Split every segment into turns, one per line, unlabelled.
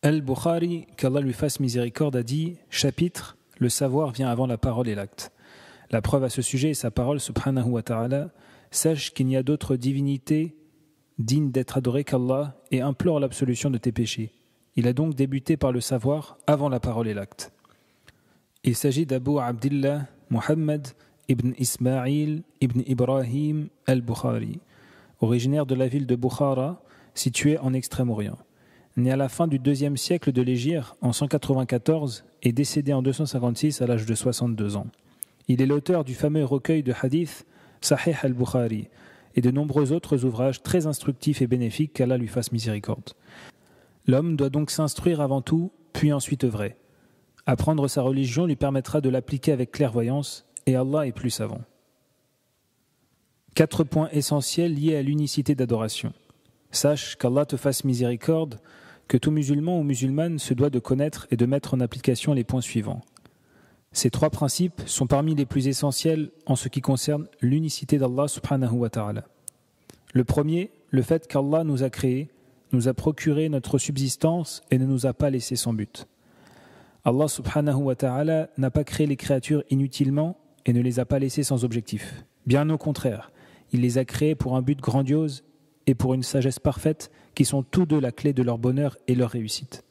Al-Bukhari, qu'Allah lui fasse miséricorde, a dit « Chapitre, le savoir vient avant la parole et l'acte. La preuve à ce sujet est sa parole, subhanahu wa ta'ala, sache qu'il n'y a d'autre divinité digne d'être adorée qu'Allah et implore l'absolution de tes péchés. Il a donc débuté par le savoir avant la parole et l'acte. » Il s'agit d'Abu Abdillah Muhammad ibn Ismail ibn Ibrahim al-Bukhari, originaire de la ville de Bukhara, située en Extrême-Orient. Né à la fin du IIe siècle de l'Hégire en 194 et décédé en 256 à l'âge de 62 ans. Il est l'auteur du fameux recueil de hadith Sahih al-Bukhari et de nombreux autres ouvrages très instructifs et bénéfiques qu'Allah lui fasse miséricorde. L'homme doit donc s'instruire avant tout, puis ensuite œuvrer. Apprendre sa religion lui permettra de l'appliquer avec clairvoyance et Allah est plus savant. 4 points essentiels liés à l'unicité d'adoration. Sache qu'Allah te fasse miséricorde, que tout musulman ou musulmane se doit de connaître et de mettre en application les points suivants. Ces 3 principes sont parmi les plus essentiels en ce qui concerne l'unicité d'Allah subhanahu wa ta'ala. Le premier, le fait qu'Allah nous a créés, nous a procuré notre subsistance et ne nous a pas laissés sans but. Allah subhanahu wa ta'ala n'a pas créé les créatures inutilement et ne les a pas laissées sans objectif. Bien au contraire, il les a créées pour un but grandiose et pour une sagesse parfaite qui sont tous deux la clé de leur bonheur et leur réussite.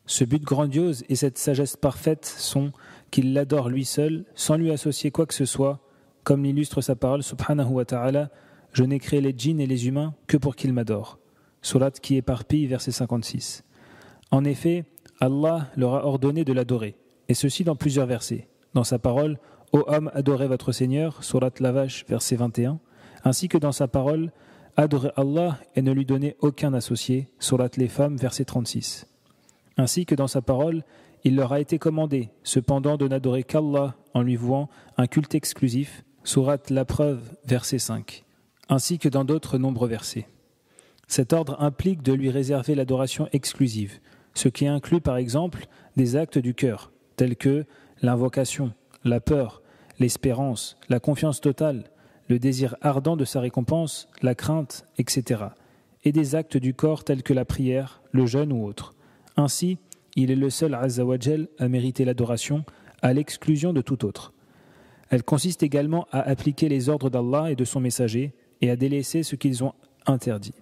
Ce but grandiose et cette sagesse parfaite sont qu'il l'adore lui seul, sans lui associer quoi que ce soit, comme l'illustre sa parole subhanahu wa ta'ala, « Je n'ai créé les djinns et les humains que pour qu'ils m'adorent » Sourate qui éparpille, verset 56. En effet, Allah leur a ordonné de l'adorer, et ceci dans plusieurs versets. Dans sa parole « Ô homme, adorez votre Seigneur » Sourate la Vache, verset 21, ainsi que dans sa parole « Adorez Allah et ne lui donnez aucun associé » Sourate les Femmes, verset 36. Ainsi que dans sa parole « Il leur a été commandé, cependant, de n'adorer qu'Allah en lui vouant un culte exclusif » Sourate la Preuve, verset 5, ainsi que dans d'autres nombreux versets. Cet ordre implique de lui réserver l'adoration exclusive, ce qui inclut par exemple des actes du cœur, tels que l'invocation, la peur, l'espérance, la confiance totale, le désir ardent de sa récompense, la crainte, etc., et des actes du corps tels que la prière, le jeûne ou autres. Ainsi, il est le seul Azza wa Jal à mériter l'adoration, à l'exclusion de tout autre. Elle consiste également à appliquer les ordres d'Allah et de son messager et à délaisser ce qu'ils ont interdit.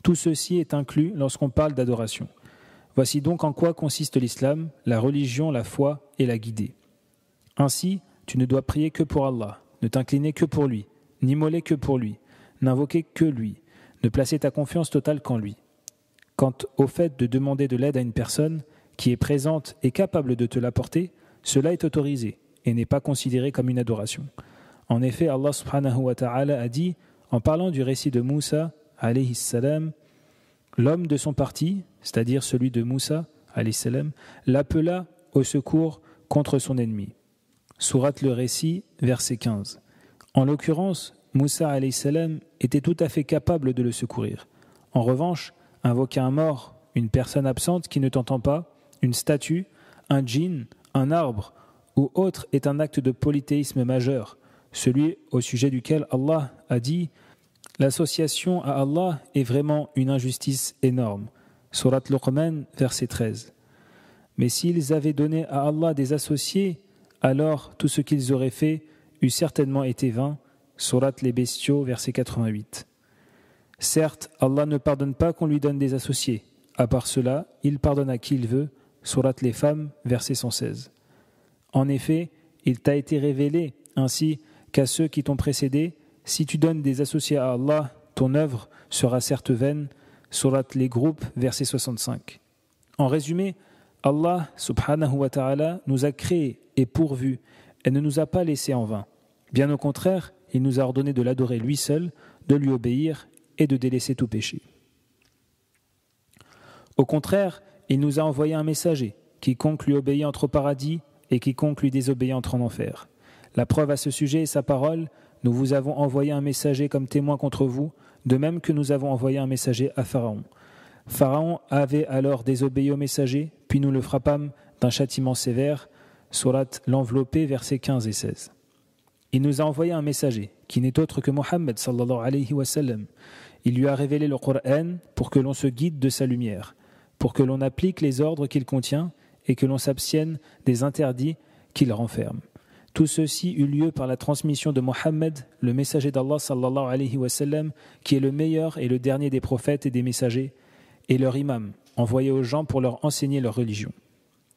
Tout ceci est inclus lorsqu'on parle d'adoration. Voici donc en quoi consiste l'islam, la religion, la foi et la guidée. Ainsi, tu ne dois prier que pour Allah, ne t'incliner que pour lui, n'immoler que pour lui, n'invoquer que lui, ne placer ta confiance totale qu'en lui. Quant au fait de demander de l'aide à une personne qui est présente et capable de te l'apporter, cela est autorisé et n'est pas considéré comme une adoration. En effet, Allah subhanahu wa ta'ala a dit, en parlant du récit de Moussa, alayhi salam, l'homme de son parti, c'est-à-dire celui de Moussa, alayhi salam, l'appela au secours contre son ennemi. Sourate le récit, verset 15. En l'occurrence, Moussa alayhi salam était tout à fait capable de le secourir. En revanche, invoquer un mort, une personne absente qui ne t'entend pas, une statue, un djinn, un arbre ou autre est un acte de polythéisme majeur, celui au sujet duquel Allah a dit « L'association à Allah est vraiment une injustice énorme » Sourate Luqman, verset 13. Mais s'ils avaient donné à Allah des associés, alors tout ce qu'ils auraient fait eût certainement été vain. Sourate les Bestiaux, verset 88. Certes, Allah ne pardonne pas qu'on lui donne des associés. À part cela, il pardonne à qui il veut. Sourate les Femmes, verset 116. En effet, il t'a été révélé, ainsi qu'à ceux qui t'ont précédé, si tu donnes des associés à Allah, ton œuvre sera certes vaine. Sourate les Groupes, verset 65. En résumé, Allah subhanahu wa ta'ala nous a créés et pourvus et ne nous a pas laissés en vain. Bien au contraire, il nous a ordonné de l'adorer lui seul, de lui obéir et de délaisser tout péché. Au contraire, il nous a envoyé un messager, quiconque lui obéit entre au paradis et quiconque lui désobéit entre en enfer. La preuve à ce sujet est sa parole, nous vous avons envoyé un messager comme témoin contre vous, de même que nous avons envoyé un messager à Pharaon. Pharaon avait alors désobéi au messager, puis nous le frappâmes d'un châtiment sévère, sourate l'enveloppé, versets 15 et 16. Il nous a envoyé un messager, qui n'est autre que Mohammed sallallahu alayhi wa sallam. Il lui a révélé le Coran pour que l'on se guide de sa lumière. pour que l'on applique les ordres qu'il contient et que l'on s'abstienne des interdits qu'il renferme. Tout ceci eut lieu par la transmission de Mohammed, le messager d'Allah sallallahu alayhi wa sallam, qui est le meilleur et le dernier des prophètes et des messagers, et leur imam, envoyé aux gens pour leur enseigner leur religion.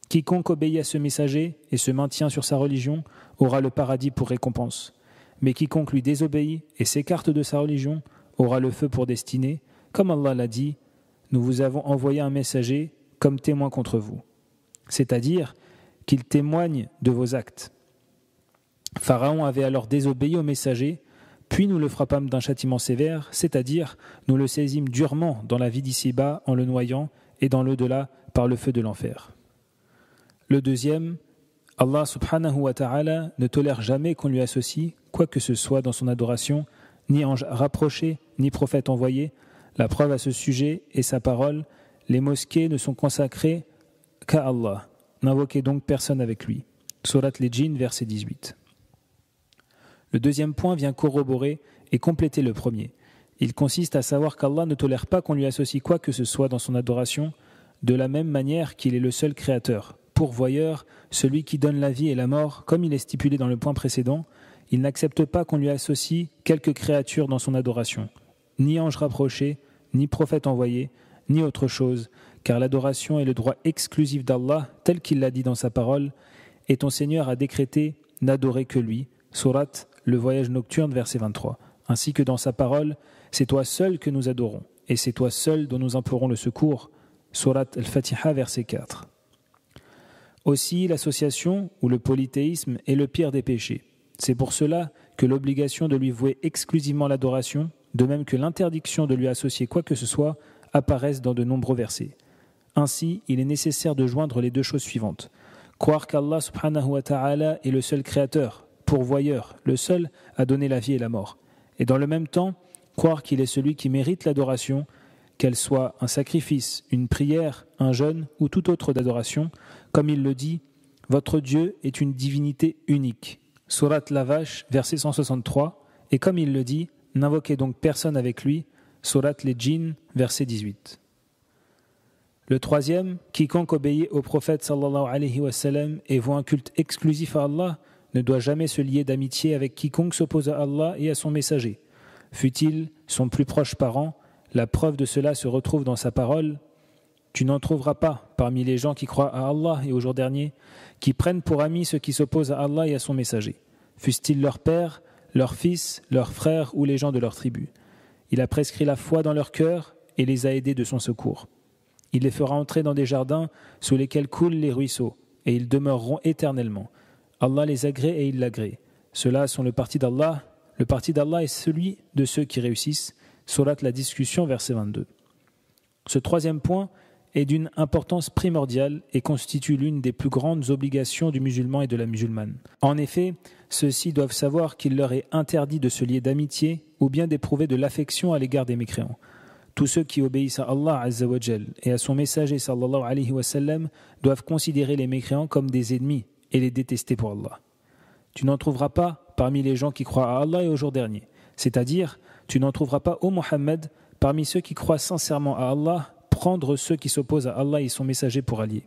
Quiconque obéit à ce messager et se maintient sur sa religion aura le paradis pour récompense. Mais quiconque lui désobéit et s'écarte de sa religion aura le feu pour destinée, comme Allah l'a dit, nous vous avons envoyé un messager comme témoin contre vous. C'est-à-dire qu'il témoigne de vos actes. Pharaon avait alors désobéi au messager, puis nous le frappâmes d'un châtiment sévère, c'est-à-dire nous le saisîmes durement dans la vie d'ici-bas en le noyant et dans l'au-delà par le feu de l'enfer. Le deuxième, Allah subhanahu wa ta'ala ne tolère jamais qu'on lui associe quoi que ce soit dans son adoration, ni ange rapproché, ni prophète envoyé. La preuve à ce sujet est sa parole, les mosquées ne sont consacrées qu'à Allah. N'invoquez donc personne avec lui. Surat les Djinns, verset 18. Le deuxième point vient corroborer et compléter le premier. Il consiste à savoir qu'Allah ne tolère pas qu'on lui associe quoi que ce soit dans son adoration, de la même manière qu'il est le seul créateur, pourvoyeur, celui qui donne la vie et la mort, comme il est stipulé dans le point précédent. Il n'accepte pas qu'on lui associe quelque créature dans son adoration, ni ange rapproché, ni prophète envoyé, ni autre chose, car l'adoration est le droit exclusif d'Allah, tel qu'il l'a dit dans sa parole, et ton Seigneur a décrété n'adorer que lui. Surat le voyage nocturne, verset 23. Ainsi que dans sa parole, c'est toi seul que nous adorons, et c'est toi seul dont nous implorons le secours. Surat al-Fatiha, verset 4. Aussi, l'association ou le polythéisme est le pire des péchés. C'est pour cela que l'obligation de lui vouer exclusivement l'adoration, de même que l'interdiction de lui associer quoi que ce soit, apparaissent dans de nombreux versets. Ainsi, il est nécessaire de joindre les deux choses suivantes. Croire qu'Allah subhanahu wa ta'ala est le seul créateur, pourvoyeur, le seul à donner la vie et la mort. Et dans le même temps, croire qu'il est celui qui mérite l'adoration, qu'elle soit un sacrifice, une prière, un jeûne ou toute autre d'adoration, comme il le dit, « Votre Dieu est une divinité unique ». Surat la Vache, verset 163, et comme il le dit, « N'invoquez donc personne avec lui ». Surat les Djinns, verset 18. Le troisième, quiconque obéit au prophète sallallahu alayhi wa sallam et voit un culte exclusif à Allah, ne doit jamais se lier d'amitié avec quiconque s'oppose à Allah et à son messager. Fût-il son plus proche parent, la preuve de cela se retrouve dans sa parole. Tu n'en trouveras pas parmi les gens qui croient à Allah et au jour dernier, qui prennent pour amis ceux qui s'opposent à Allah et à son messager, fussent-ils leur père, leurs fils, leurs frères ou les gens de leur tribu. Il a prescrit la foi dans leur cœur et les a aidés de son secours. Il les fera entrer dans des jardins sous lesquels coulent les ruisseaux, et ils demeureront éternellement. Allah les agrée et il l'agrée. Ceux-là sont le parti d'Allah. Le parti d'Allah est celui de ceux qui réussissent. Surat la discussion, verset 22. Ce troisième point est d'une importance primordiale et constitue l'une des plus grandes obligations du musulman et de la musulmane. En effet, ceux-ci doivent savoir qu'il leur est interdit de se lier d'amitié ou bien d'éprouver de l'affection à l'égard des mécréants. Tous ceux qui obéissent à Allah Azza wa Jal et à son messager sallallahu alayhi wa sallam doivent considérer les mécréants comme des ennemis et les détester pour Allah. Tu n'en trouveras pas parmi les gens qui croient à Allah et au jour dernier, c'est-à-dire tu n'en trouveras pas, ô Mohammed, parmi ceux qui croient sincèrement à Allah, prendre ceux qui s'opposent à Allah et son messager pour alliés.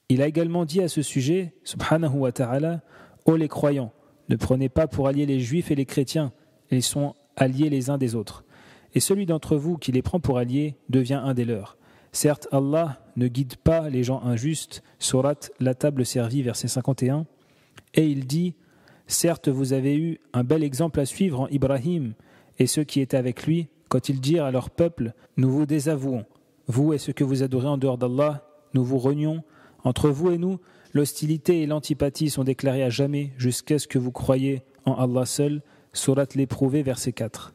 Il a également dit à ce sujet, subhanahu wa ta'ala, ô les croyants, ne prenez pas pour alliés les juifs et les chrétiens, ils sont alliés les uns des autres. Et celui d'entre vous qui les prend pour alliés devient un des leurs. Certes, Allah ne guide pas les gens injustes, Surat la table servie, verset 51, et il dit, certes, vous avez eu un bel exemple à suivre en Ibrahim et ceux qui étaient avec lui, quand ils dirent à leur peuple, nous vous désavouons, vous et ceux que vous adorez en dehors d'Allah, nous vous renions, entre vous et nous, l'hostilité et l'antipathie sont déclarées à jamais jusqu'à ce que vous croyiez en Allah seul, Surat l'éprouvé, verset 4.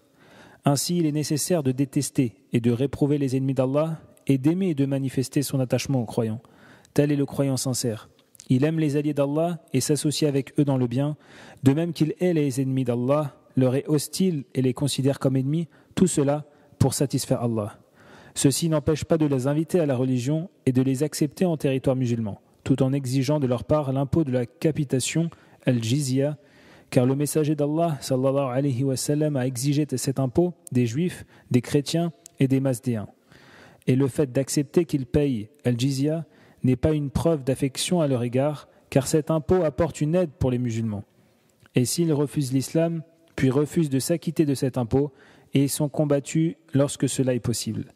Ainsi, il est nécessaire de détester et de réprouver les ennemis d'Allah et d'aimer et de manifester son attachement aux croyants. Tel est le croyant sincère. Il aime les alliés d'Allah et s'associe avec eux dans le bien, de même qu'il hait les ennemis d'Allah, leur est hostile et les considère comme ennemis, tout cela pour satisfaire Allah. Ceci n'empêche pas de les inviter à la religion et de les accepter en territoire musulman, tout en exigeant de leur part l'impôt de la capitation, al-jizya, car le messager d'Allah sallallahu alayhi wa sallam a exigé cet impôt des juifs, des chrétiens et des masdéens. et le fait d'accepter qu'ils payent al-jizya n'est pas une preuve d'affection à leur égard, car cet impôt apporte une aide pour les musulmans. Et s'ils refusent l'islam, puis refusent de s'acquitter de cet impôt, et sont combattus lorsque cela est possible.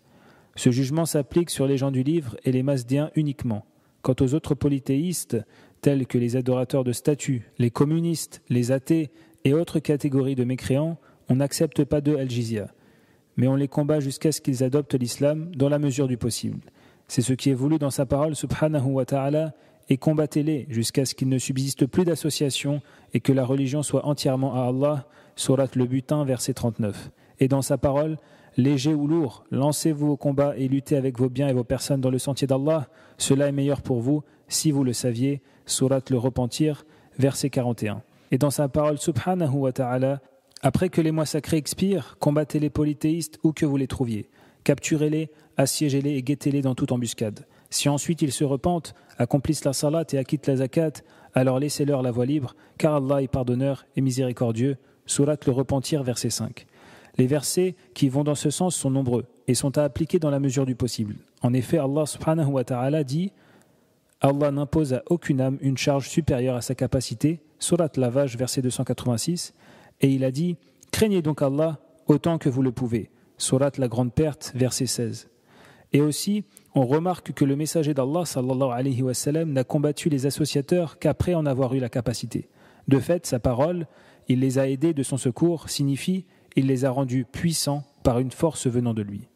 Ce jugement s'applique sur les gens du livre et les Mazdéens uniquement. Quant aux autres polythéistes, tels que les adorateurs de statues, les communistes, les athées et autres catégories de mécréants, on n'accepte pas d'eux al-jizya. Mais on les combat jusqu'à ce qu'ils adoptent l'islam dans la mesure du possible. C'est ce qui est voulu dans sa parole, subhanahu wa ta'ala, et combattez-les jusqu'à ce qu'il ne subsiste plus d'association et que la religion soit entièrement à Allah, sourate le butin, verset 39. Et dans sa parole, léger ou lourd, lancez-vous au combat et luttez avec vos biens et vos personnes dans le sentier d'Allah, cela est meilleur pour vous, si vous le saviez, sourate le repentir, verset 41. Et dans sa parole, subhanahu wa ta'ala, après que les mois sacrés expirent, combattez les polythéistes où que vous les trouviez. Capturez-les, assiégez-les et guettez-les dans toute embuscade. Si ensuite ils se repentent, accomplissent la salat et acquittent la zakat, alors laissez-leur la voie libre, car Allah est pardonneur et miséricordieux. Sourate le repentir, verset 5. Les versets qui vont dans ce sens sont nombreux et sont à appliquer dans la mesure du possible. En effet, Allah subhanahu wa ta'ala dit « Allah n'impose à aucune âme une charge supérieure à sa capacité » Sourate Lavage, verset 286. Et il a dit « Craignez donc Allah autant que vous le pouvez » Sourate La Grande Perte, verset 16. Et aussi, on remarque que le messager d'Allah sallallahu alayhi wa sallam n'a combattu les associateurs qu'après en avoir eu la capacité. De fait, sa parole « Il les a aidés de son secours » signifie « Il les a rendus puissants par une force venant de lui ».